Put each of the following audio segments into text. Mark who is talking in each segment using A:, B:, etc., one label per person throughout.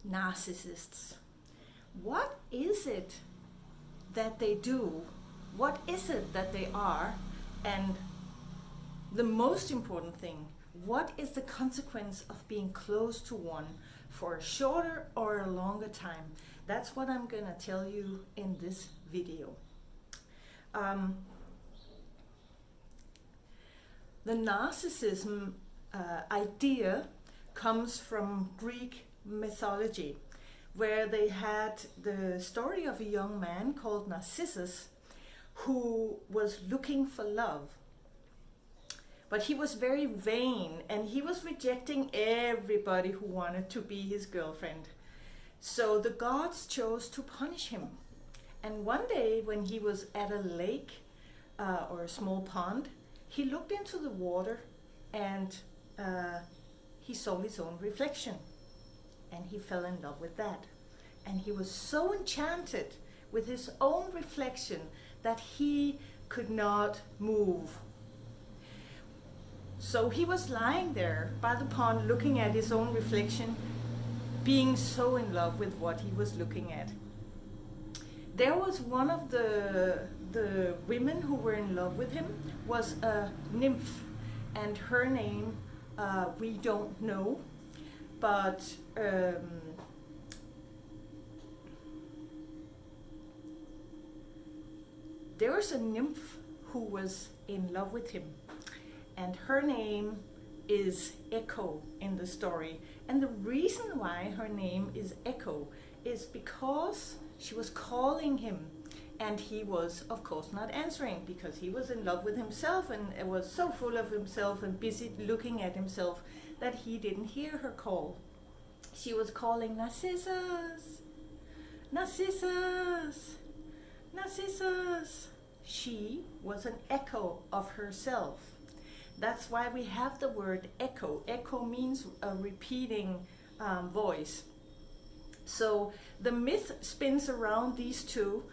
A: Narcissists. What is it that they do? What is it that they are? And the most important thing, what is the consequence of being close to one for a shorter or a longer time? That's what I'm going to tell you in this video. The narcissism idea comes from Greek mythology, where they had the story of a young man called Narcissus who was looking for love. But he was very vain and he was rejecting everybody who wanted to be his girlfriend. So the gods chose to punish him. And one day when he was at a lake or a small pond, he looked into the water and he saw his own reflection. And he fell in love with that. And he was so enchanted with his own reflection that he could not move. So he was lying there by the pond looking at his own reflection, being so in love with what he was looking at. There was one of the women who were in love with him was a nymph, and her name we don't know, but there was a nymph who was in love with him, and her name is Echo in the story. And the reason why her name is Echo is because she was calling him, and he was of course not answering because he was in love with himself and was so full of himself and busy looking at himself that he didn't hear her call. She was calling, Narcissus, Narcissus, Narcissus. She was an echo of herself. That's why we have the word echo. Echo means a repeating voice. So the myth spins around these two.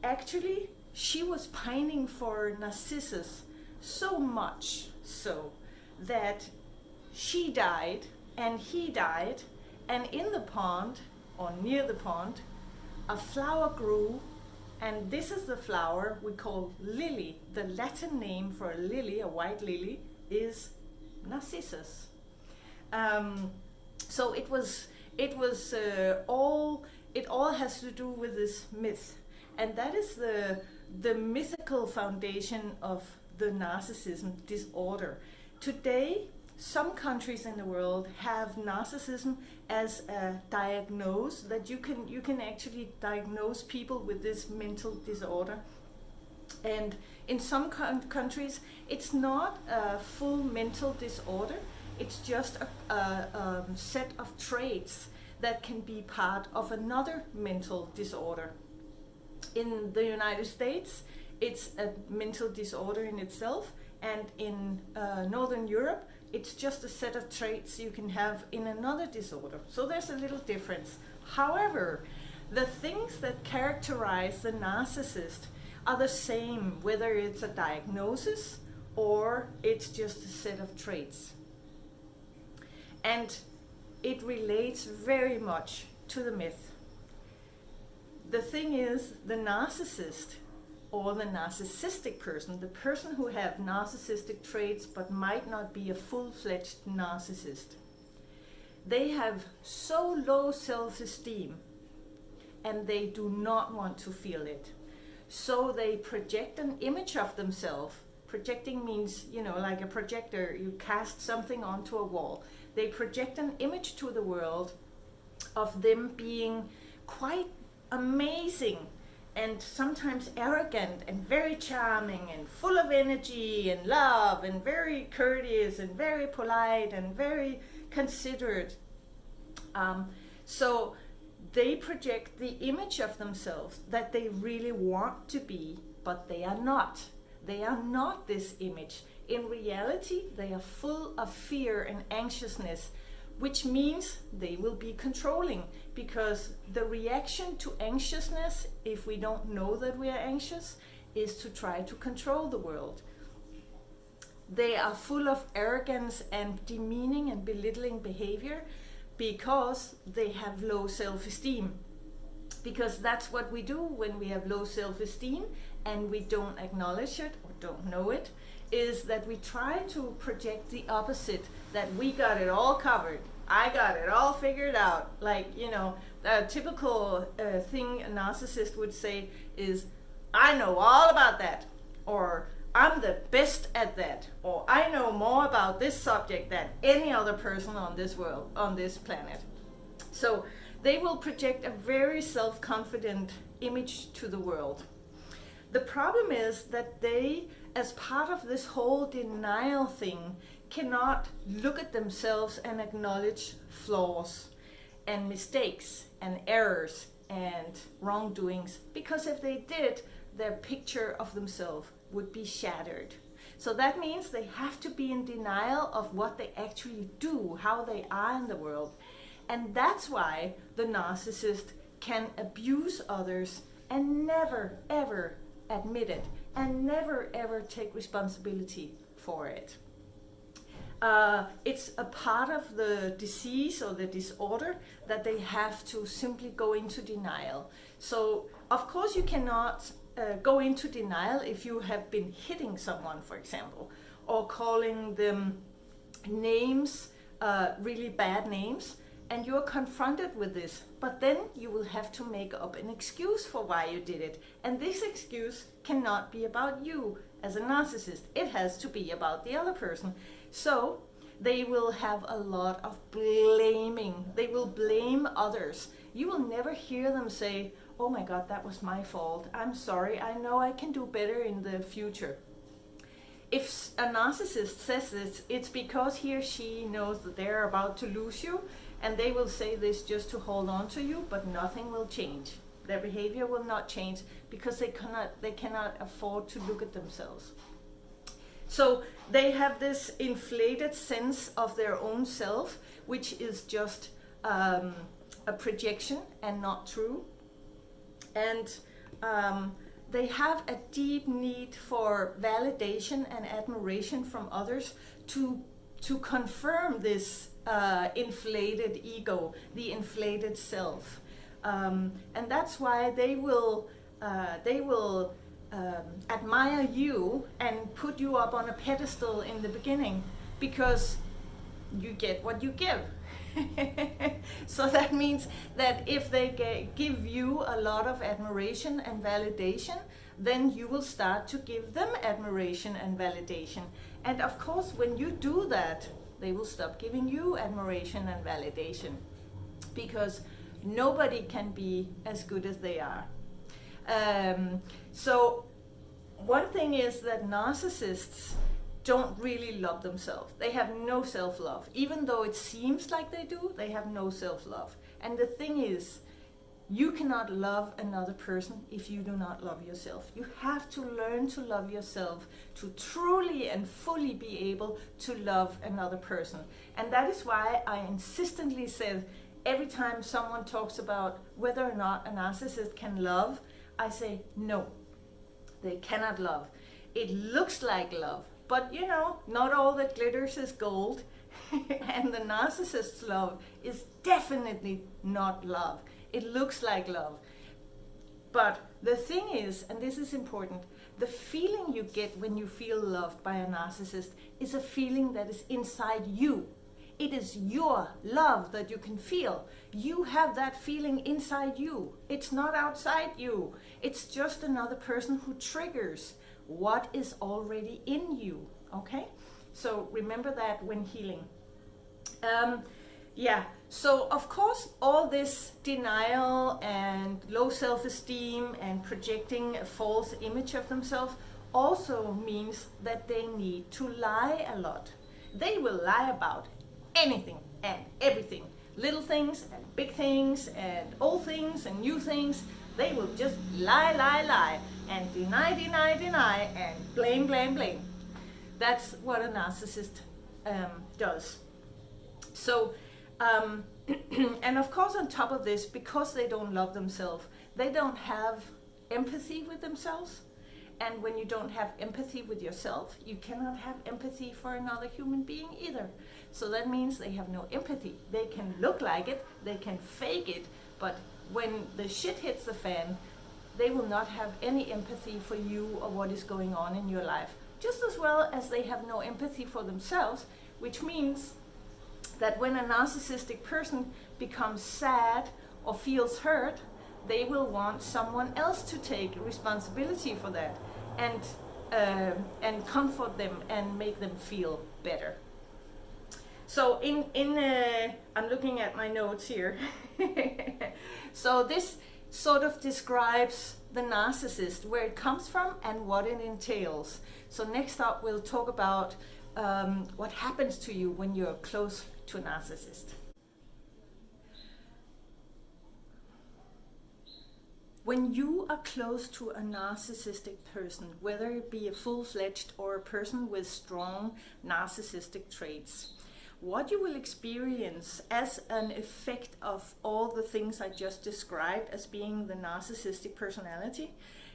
A: Actually, she was pining for Narcissus so much so that she died and he died, and in the pond, or near the pond, a flower grew, and this is the flower we call lily. The Latin name for a lily, a white lily, is Narcissus. So it all has to do with this myth, and that is the mythical foundation of the narcissism disorder. Today, some countries in the world have narcissism as a diagnose, that you can actually diagnose people with this mental disorder. And in some countries, it's not a full mental disorder. It's just a set of traits that can be part of another mental disorder. In the United States, it's a mental disorder in itself, and in Northern Europe, it's just a set of traits you can have in another disorder. So there's a little difference. However, the things that characterize the narcissist are the same, whether it's a diagnosis or it's just a set of traits. And it relates very much to the myth. The thing is, the narcissist or the narcissistic person, the person who have narcissistic traits but might not be a full-fledged narcissist, they have so low self-esteem and they do not want to feel it. So they project an image of themselves. Projecting means, like a projector, you cast something onto a wall. They project an image to the world of them being quite amazing and sometimes arrogant and very charming and full of energy and love and very courteous and very polite and very considerate. So they project the image of themselves that they really want to be, but they are not. They are not this image. In reality, they are full of fear and anxiousness, which means they will be controlling, because the reaction to anxiousness, if we don't know that we are anxious, is to try to control the world. They are full of arrogance and demeaning and belittling behavior, because they have low self-esteem. Because that's what we do when we have low self-esteem and we don't acknowledge it or don't know it, is that we try to project the opposite, that we got it all covered. I got it all figured out. Like, you know, a typical thing a narcissist would say is, I know all about that, or I'm the best at that, or I know more about this subject than any other person on this world, on this planet. So they will project a very self-confident image to the world. The problem is that they, as part of this whole denial thing, cannot look at themselves and acknowledge flaws and mistakes and errors and wrongdoings, because if they did, their picture of themselves would be shattered. So that means they have to be in denial of what they actually do, how they are in the world. And that's why the narcissist can abuse others and never ever admit it, and never ever take responsibility for it. It's a part of the disease or the disorder that they have to simply go into denial. So of course you cannot go into denial if you have been hitting someone, for example, or calling them names, really bad names, and you're confronted with this. But then you will have to make up an excuse for why you did it. And this excuse cannot be about you as a narcissist. It has to be about the other person. So they will have a lot of blaming. They will blame others. You will never hear them say, oh my God, that was my fault. I'm sorry. I know I can do better in the future. If a narcissist says this, it's because he or she knows that they're about to lose you, and they will say this just to hold on to you, but nothing will change. Their behavior will not change because they cannot afford to look at themselves. So they have this inflated sense of their own self, which is just a projection and not true. And they have a deep need for validation and admiration from others to confirm this inflated ego, the inflated self. And that's why they will admire you and put you up on a pedestal in the beginning, because you get what you give. So that means that if they give you a lot of admiration and validation, then you will start to give them admiration and validation. And of course, when you do that, they will stop giving you admiration and validation, because nobody can be as good as they are. So one thing is that narcissists don't really love themselves. They have no self-love. Even though it seems like they do, they have no self-love. And the thing is, you cannot love another person if you do not love yourself. You have to learn to love yourself to truly and fully be able to love another person. And that is why I insistently said, every time someone talks about whether or not a narcissist can love, I say, no, they cannot love. It looks like love, but you know, not all that glitters is gold. And the narcissist's love is definitely not love. It looks like love. But the thing is, and this is important, the feeling you get when you feel loved by a narcissist is a feeling that is inside you. It is your love that you can feel. You have that feeling inside you. It's not outside you. It's just another person who triggers what is already in you. Okay? So remember that when healing. So of course all this denial and low self-esteem and projecting a false image of themselves also means that they need to lie a lot. They will lie about anything and everything, little things and big things and old things and new things. They will just lie and deny and blame. That's what a narcissist does. So and of course on top of this, because they don't love themselves, they don't have empathy with themselves, And when you don't have empathy with yourself, you cannot have empathy for another human being either. So that means they have no empathy. They can look like it, they can fake it, but when the shit hits the fan, they will not have any empathy for you or what is going on in your life. Just as well as they have no empathy for themselves, which means that when a narcissistic person becomes sad or feels hurt, they will want someone else to take responsibility for that and comfort them and make them feel better. So I'm looking at my notes here. So this sort of describes the narcissist, where it comes from and what it entails. So next up we'll talk about what happens to you when you're close to a narcissist. When you are close to a narcissistic person, whether it be a full-fledged or a person with strong narcissistic traits, what you will experience as an effect of all the things I just described as being the narcissistic personality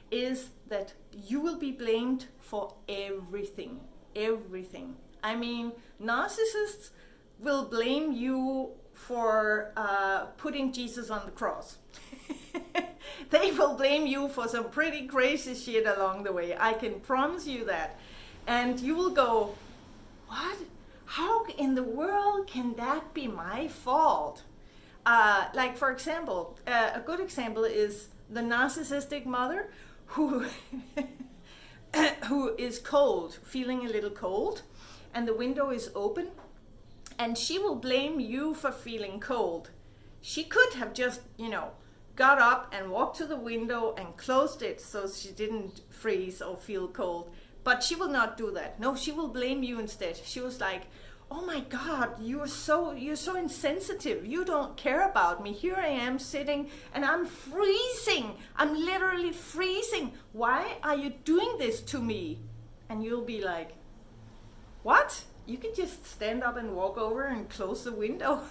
A: is that you will be blamed for everything. Everything. I mean, narcissists will blame you for putting Jesus on the cross. They will blame you for some pretty crazy shit along the way. I can promise you that. And you will go, what? How in the world can that be my fault? Like, for example, a good example is the narcissistic mother who who is cold, feeling a little cold, and the window is open, and she will blame you for feeling cold. She could have just, got up and walked to the window and closed it so she didn't freeze or feel cold. But she will not do that. No, she will blame you instead. She was like, oh my God, you're so insensitive. You don't care about me. Here I am sitting and I'm freezing. I'm literally freezing. Why are you doing this to me? And you'll be like, what? You can just stand up and walk over and close the window.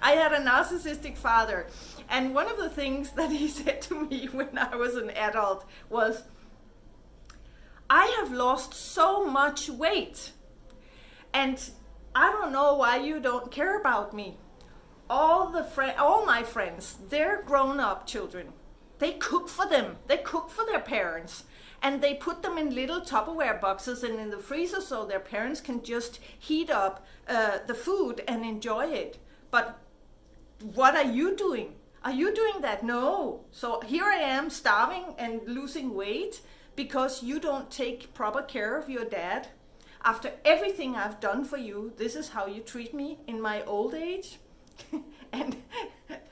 A: I had a narcissistic father, and one of the things that he said to me when I was an adult was, I have lost so much weight, and I don't know why you don't care about me. All my friends, they're grown-up children. They cook for them. They cook for their parents. And they put them in little Tupperware boxes and in the freezer so their parents can just heat up the food and enjoy it. But what are you doing? Are you doing that? No. So here I am starving and losing weight because you don't take proper care of your dad. After everything I've done for you, this is how you treat me in my old age? And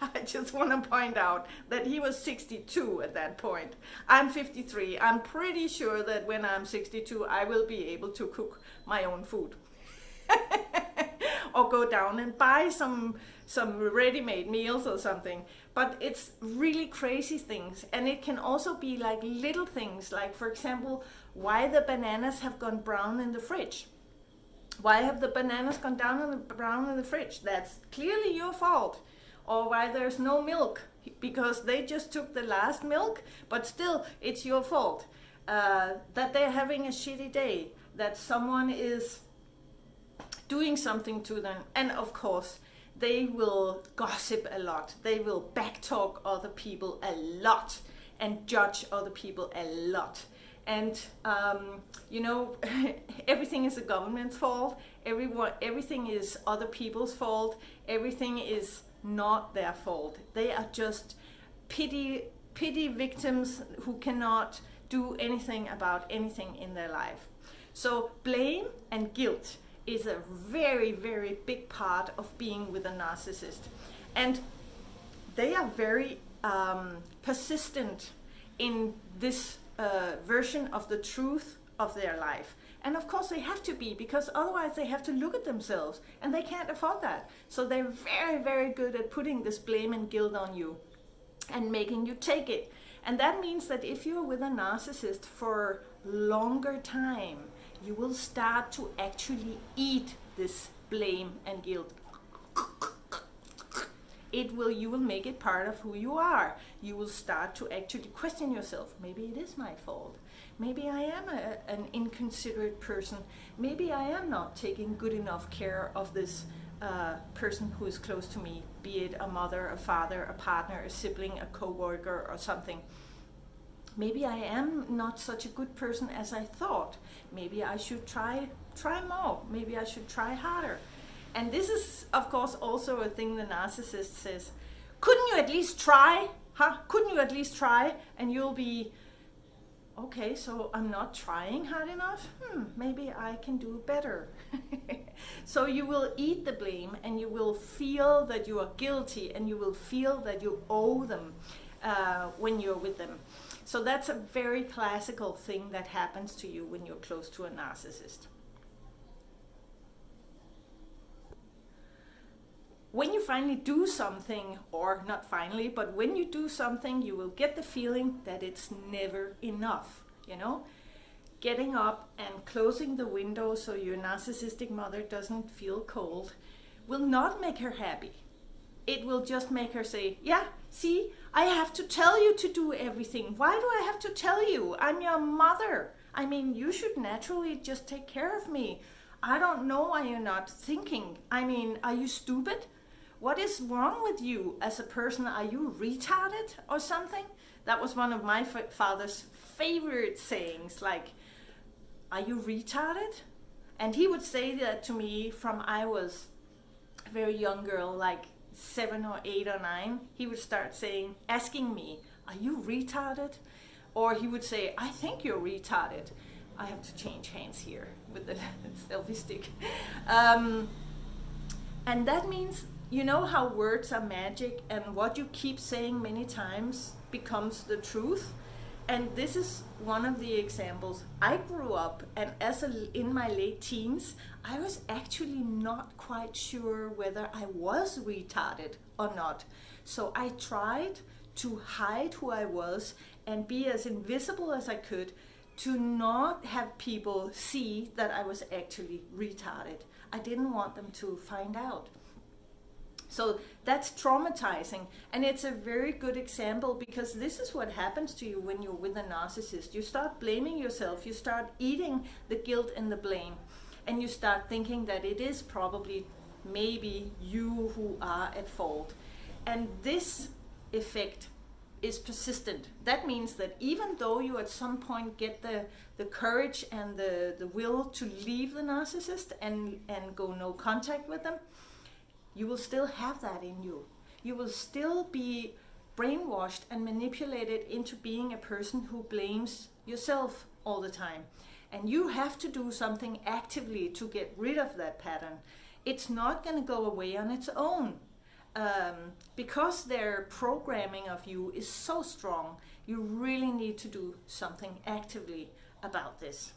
A: I just want to point out that he was 62 at that point. I'm 53. I'm pretty sure that when I'm 62, I will be able to cook my own food. Or go down and buy some ready-made meals or something. But it's really crazy things. And it can also be like little things, like, for example, why the bananas have gone brown in the fridge. Why have the bananas gone brown in the fridge? That's clearly your fault. Or why there's no milk, because they just took the last milk, but still it's your fault. That they're having a shitty day, that someone is doing something to them. And of course, they will gossip a lot. They will backtalk other people a lot and judge other people a lot. And everything is the government's fault. Everything is other people's fault. Everything is not their fault. They are just pity victims who cannot do anything about anything in their life. So blame and guilt is a very, very big part of being with a narcissist. And they are very persistent in this version of the truth of their life. And of course they have to be, because otherwise they have to look at themselves, and they can't afford that. So they're very, very good at putting this blame and guilt on you and making you take it. And that means that if you're with a narcissist for longer time, you will start to actually eat this blame and guilt. You will make it part of who you are. You will start to actually question yourself. Maybe it is my fault. Maybe I am an inconsiderate person. Maybe I am not taking good enough care of this person who is close to me, be it a mother, a father, a partner, a sibling, a co-worker, or something. Maybe I am not such a good person as I thought. Maybe I should try more. Maybe I should try harder. And this is, of course, also a thing the narcissist says. Couldn't you at least try? Huh? Couldn't you at least try? And you'll be, okay, so I'm not trying hard enough? Maybe I can do better. So you will eat the blame, and you will feel that you are guilty, and you will feel that you owe them when you're with them. So that's a very classical thing that happens to you when you're close to a narcissist. When you finally do something, or not finally, but when you do something, you will get the feeling that it's never enough, you know? Getting up and closing the window so your narcissistic mother doesn't feel cold will not make her happy. It will just make her say, yeah, see, I have to tell you to do everything. Why do I have to tell you? I'm your mother. I mean, you should naturally just take care of me. I don't know why you're not thinking. I mean, are you stupid? What is wrong with you as a person? Are you retarded or something? That was one of my father's favorite sayings, like, are you retarded? And he would say that to me from I was a very young girl, like 7 or 8 or 9. He would start asking me, are you retarded? Or he would say, I think you're retarded. I have to change hands here with the selfie stick. And that means, you know how words are magic, and what you keep saying many times becomes the truth. And this is one of the examples. I grew up, and in my late teens, I was actually not quite sure whether I was retarded or not. So I tried to hide who I was and be as invisible as I could to not have people see that I was actually retarded. I didn't want them to find out. So that's traumatizing, and it's a very good example, because this is what happens to you when you're with a narcissist. You start blaming yourself, you start eating the guilt and the blame, and you start thinking that it is probably maybe you who are at fault. And this effect is persistent. That means that even though you at some point get the courage and the will to leave the narcissist and go no contact with them, you will still have that in you. You will still be brainwashed and manipulated into being a person who blames yourself all the time. And you have to do something actively to get rid of that pattern. It's not going to go away on its own. Because their programming of you is so strong, you really need to do something actively about this.